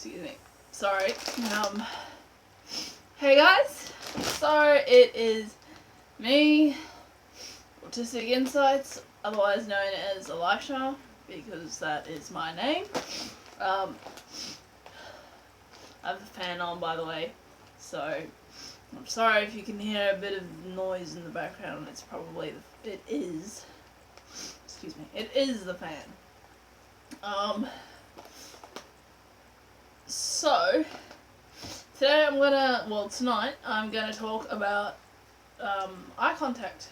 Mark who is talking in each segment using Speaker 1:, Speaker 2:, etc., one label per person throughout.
Speaker 1: Excuse me. Sorry. Hey guys. So it is me, Autistic Insights, otherwise known as Elisha, because that is my name. I have the fan on, by the way, so I'm sorry if you can hear a bit of noise in the background. It's probably it is the fan. So today tonight I'm gonna talk about eye contact.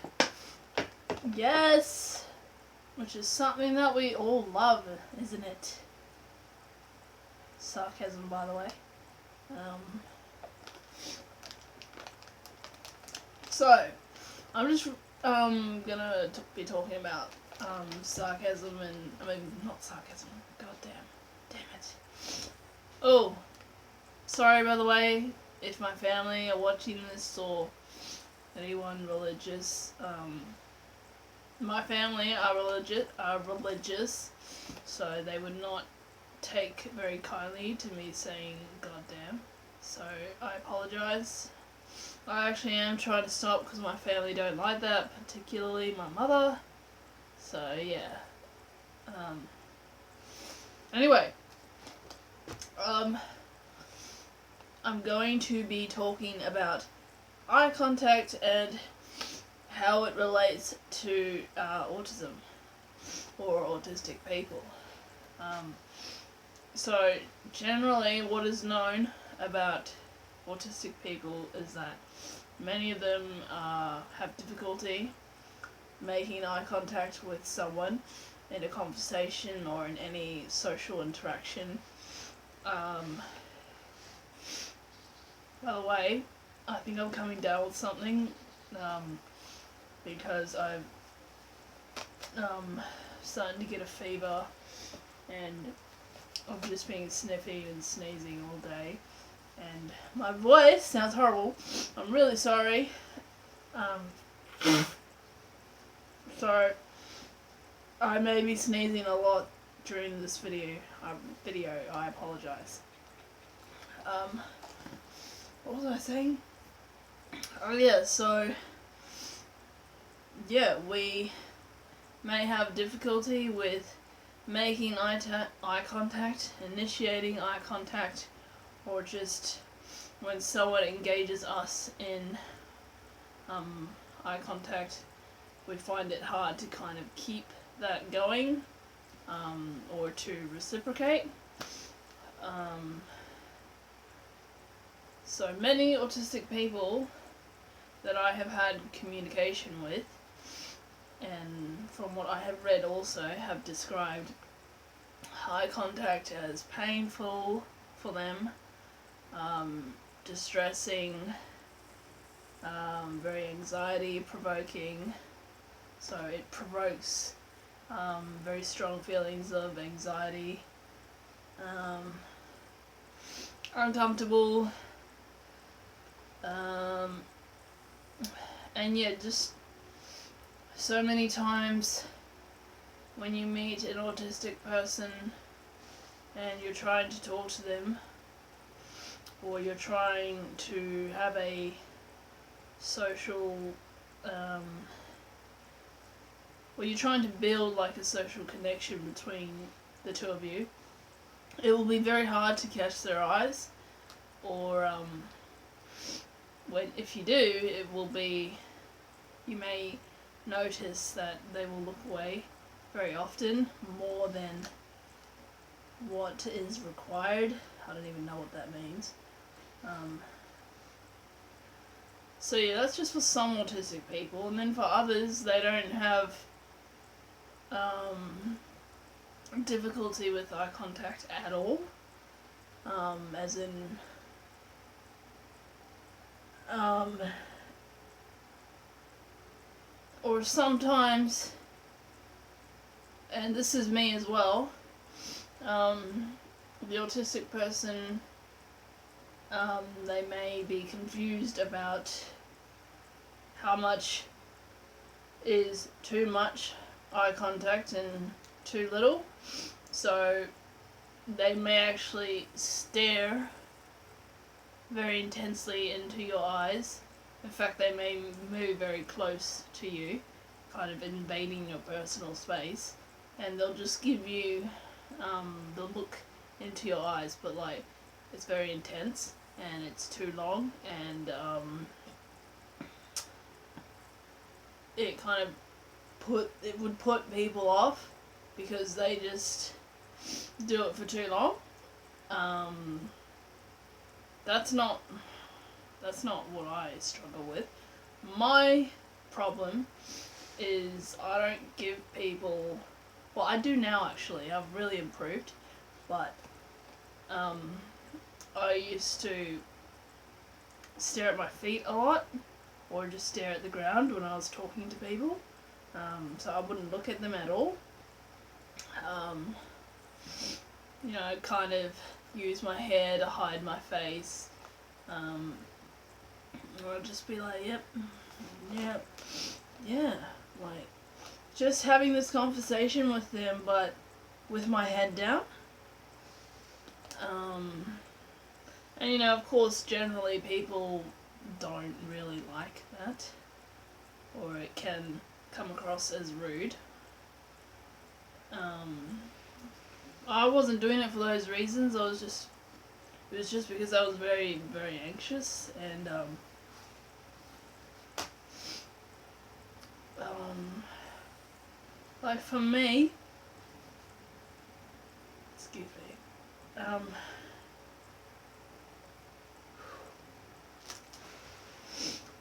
Speaker 1: Yes, which is something that we all love, isn't it? Sarcasm, by the way. So I'm just gonna be talking about sarcasm not sarcasm. God damn it. Oh, sorry by the way if my family are watching this or anyone religious. My family are religious, so they would not take very kindly to me saying goddamn. So I apologize. I actually am trying to stop because my family don't like that, particularly my mother. So yeah. Anyway. I'm going to be talking about eye contact and how it relates to autism or autistic people. So generally what is known about autistic people is that many of them have difficulty making eye contact with someone in a conversation or in any social interaction. By the way, I think I'm coming down with something because I'm starting to get a fever and I'm just being sniffy and sneezing all day and my voice sounds horrible. I'm really sorry. So I may be sneezing a lot during this video. I apologize. What was I saying? Oh yeah, so yeah, we may have difficulty with making eye contact, initiating eye contact, or just when someone engages us in eye contact, we find it hard to kind of keep that going or to reciprocate. So many autistic people that I have had communication with, and from what I have read also, have described eye contact as painful for them, distressing, very anxiety provoking. So it provokes very strong feelings of anxiety, uncomfortable, and yeah, just so many times when you meet an autistic person and you're trying to talk to them or you're trying to have a social you're trying to build like a social connection between the two of you, it will be very hard to catch their eyes, or if you do, it will be, you may notice that they will look away very often, more than what is required. I don't even know what that means. So yeah, that's just for some autistic people, and then for others, they don't have difficulty with eye contact at all, as in or sometimes, and this is me as well, the autistic person, they may be confused about how much is too much eye contact and too little. So they may actually stare very intensely into your eyes. In fact, they may move very close to you, kind of invading your personal space, and they'll just give you the look into your eyes, but like it's very intense and it's too long, and it kind of would put people off because they just do it for too long. That's not what I struggle with. My problem is I don't give people. Well, I do now actually. I've really improved, but I used to stare at my feet a lot, or just stare at the ground when I was talking to people. So I wouldn't look at them at all. Kind of use my hair to hide my face. Or I'd just be like, yep, yeah, like just having this conversation with them, but with my head down. And of course, generally people don't really like that, or it can come across as rude. I wasn't doing it for those reasons. It was just because I was very, very anxious, and like for me, excuse me,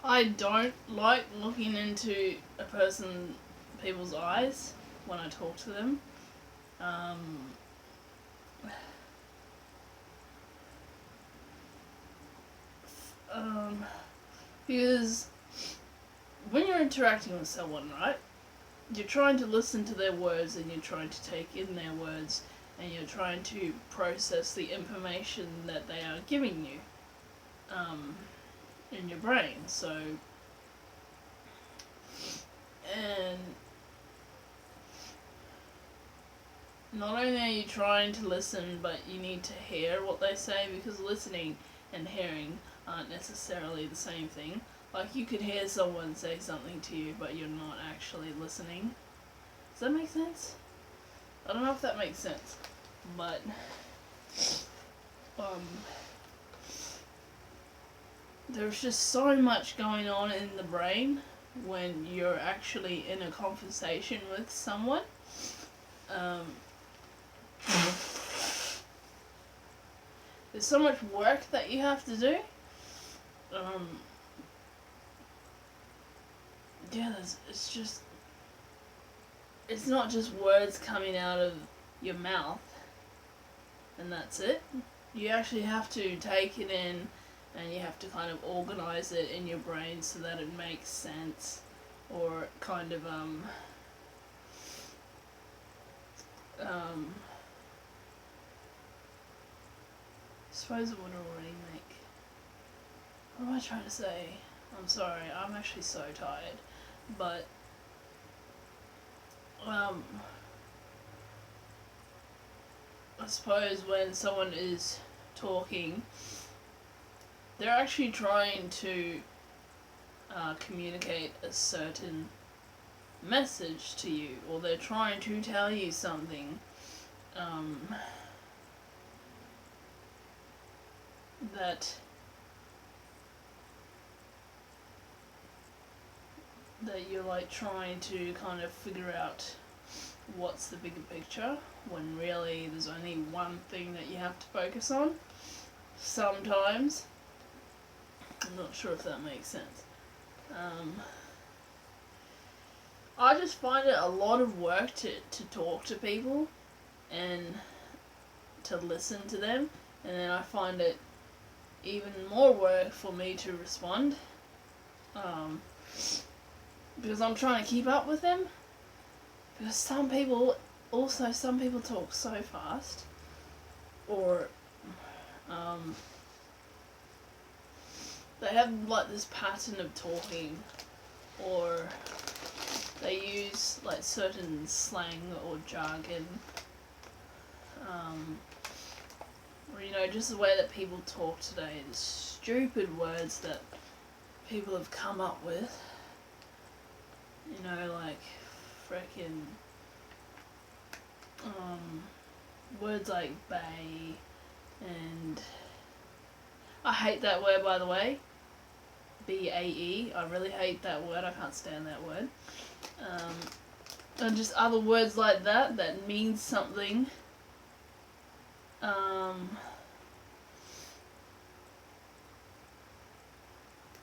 Speaker 1: I don't like looking into people's eyes when I talk to them. Because when you're interacting with someone, right, you're trying to listen to their words, and you're trying to take in their words, and you're trying to process the information that they are giving you in your brain. So, and not only are you trying to listen, but you need to hear what they say, because listening and hearing aren't necessarily the same thing. Like, you could hear someone say something to you, but you're not actually listening. Does that make sense? I don't know if that makes sense, but there's just so much going on in the brain when you're actually in a conversation with someone. There's so much work that you have to do. It's not just words coming out of your mouth and that's it. You actually have to take it in, and you have to kind of organize it in your brain so that it makes sense, or kind of suppose it would already make. What am I trying to say? I'm sorry, I'm actually so tired. But I suppose when someone is talking, they're actually trying to communicate a certain message to you, or they're trying to tell you something that you're like trying to kind of figure out what's the bigger picture, when really there's only one thing that you have to focus on sometimes. I'm not sure if that makes sense. I just find it a lot of work to talk to people and to listen to them, and then I find it even more work for me to respond, because I'm trying to keep up with them, because some people talk so fast, or they have like this pattern of talking, or they use like certain slang or jargon, just the way that people talk today, the stupid words that people have come up with. You know, like freaking words like bae, and I hate that word, by the way. BAE. I really hate that word. I can't stand that word. And just other words like that that means something.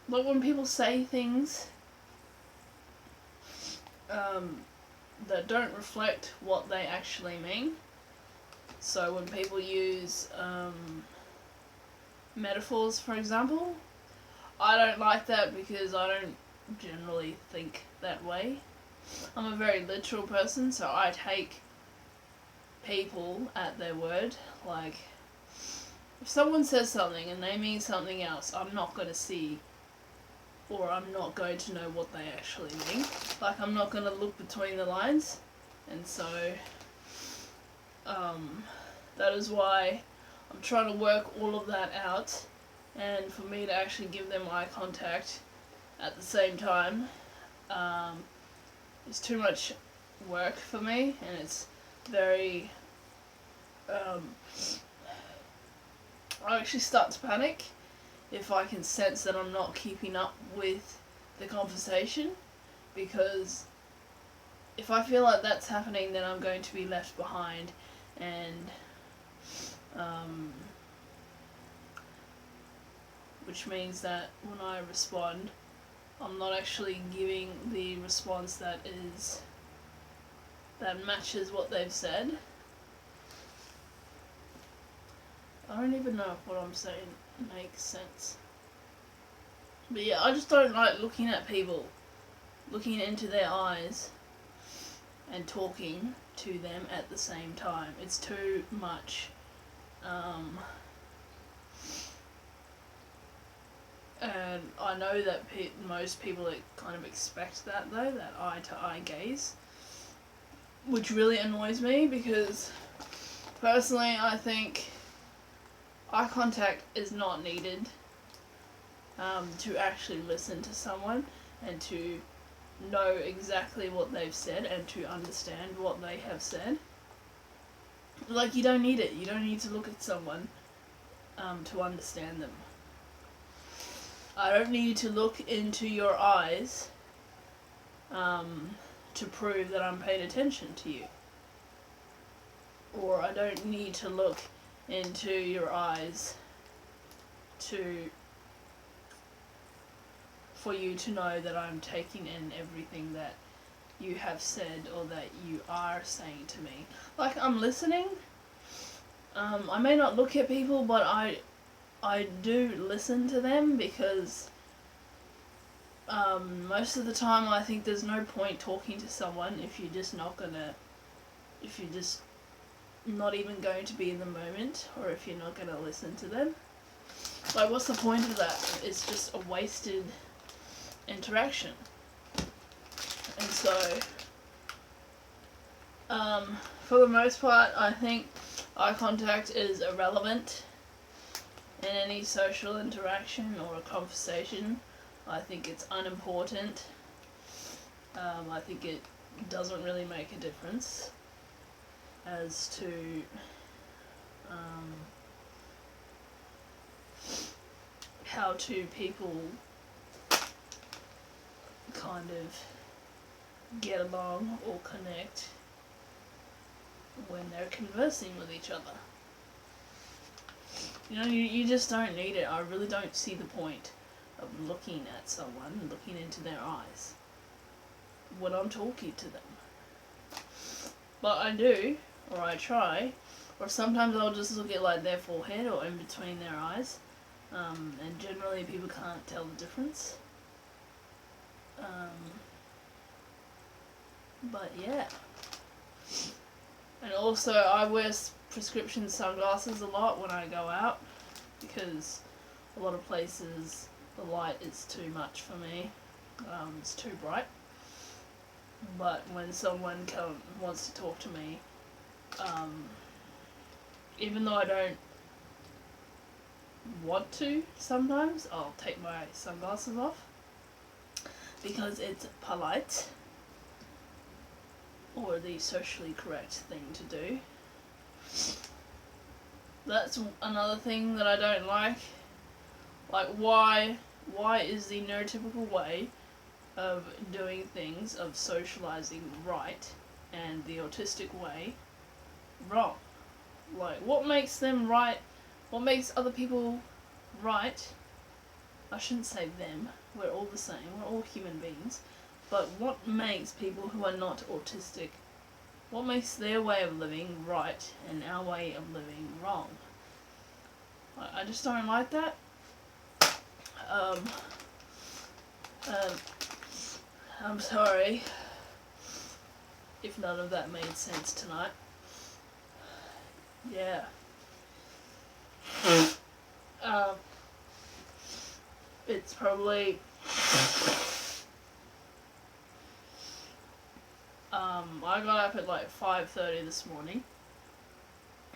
Speaker 1: Like when people say things that don't reflect what they actually mean. So when people use metaphors, for example, I don't like that because I don't generally think that way. I'm a very literal person, so I take people at their word. Like, if someone says something and they mean something else, I'm not going to see, or I'm not going to know what they actually mean. Like, I'm not going to look between the lines. And so, that is why I'm trying to work all of that out. And for me to actually give them eye contact at the same time, it's too much work for me, and it's very, I actually start to panic if I can sense that I'm not keeping up with the conversation, because if I feel like that's happening, then I'm going to be left behind, and which means that when I respond, I'm not actually giving the response that matches what they've said. I don't even know if what I'm saying makes sense. But yeah, I just don't like looking at people, looking into their eyes and talking to them at the same time. It's too much. And I know that most people kind of expect that though, that eye-to-eye gaze, which really annoys me because personally I think eye contact is not needed to actually listen to someone and to know exactly what they've said and to understand what they have said. Like, you don't need it. You don't need to look at someone to understand them. I don't need to look into your eyes to prove that I'm paying attention to you. Or I don't need to look into your eyes for you to know that I'm taking in everything that you have said or that you are saying to me. Like, I'm listening. I may not look at people, but I do listen to them because most of the time I think there's no point talking to someone if you're just not even going to be in the moment, or if you're not going to listen to them. Like, what's the point of that? It's just a wasted interaction. And so, for the most part, I think eye contact is irrelevant in any social interaction or a conversation. I think it's unimportant. I think it doesn't really make a difference as to how two people kind of get along or connect when they're conversing with each other. You know, you just don't need it. I really don't see the point of looking at someone, looking into their eyes when I'm talking to them. But I do, or I try, or sometimes I'll just look at like their forehead or in between their eyes, and generally people can't tell the difference. But yeah. And also I wear prescription sunglasses a lot when I go out because a lot of places the light is too much for me. It's too bright. But when someone wants to talk to me, even though I don't want to sometimes, I'll take my sunglasses off because it's polite or the socially correct thing to do. That's another thing that I don't like. Like, why is the neurotypical way of doing things, of socializing, right, and the autistic way wrong? Like, what makes them right? What makes other people right? I shouldn't say them, we're all the same, we're all human beings. But what makes people who are not autistic, what makes their way of living right and our way of living wrong? I just don't like that. I'm sorry if none of that made sense tonight. Yeah. It's probably I got up at like 5:30 this morning,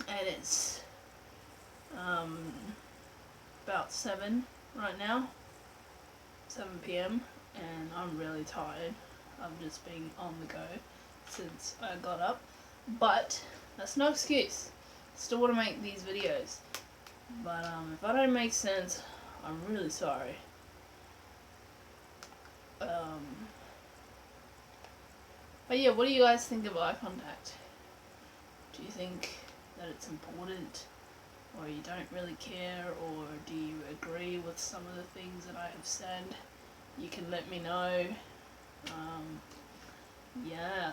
Speaker 1: and it's about 7 right now, 7 p.m, and I'm really tired. I've just been on the go since I got up, but that's no excuse. Still want to make these videos, but if I don't make sense, I'm really sorry. But yeah, what do you guys think of eye contact? Do you think that it's important, or you don't really care, or do you agree with some of the things that I have said? You can let me know. Yeah.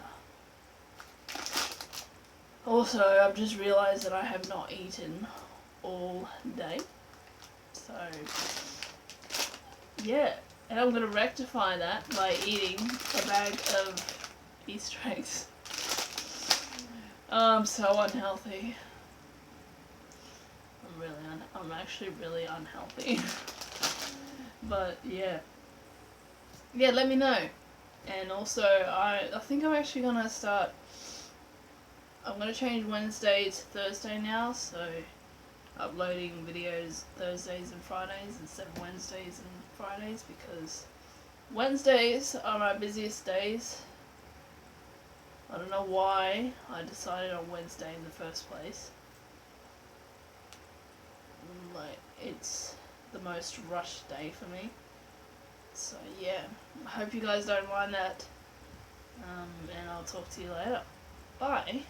Speaker 1: Also, I've just realised that I have not eaten all day. So, yeah. And I'm going to rectify that by eating a bag of Easter eggs. I'm so unhealthy. I'm actually really unhealthy. But yeah. Yeah, let me know. And also, I think I'm actually going to start, I'm going to change Wednesday to Thursday now, so uploading videos Thursdays and Fridays instead of Wednesdays and Fridays, because Wednesdays are my busiest days. I don't know why I decided on Wednesday in the first place. Like, it's the most rushed day for me. So yeah, I hope you guys don't mind that. And I'll talk to you later. Bye.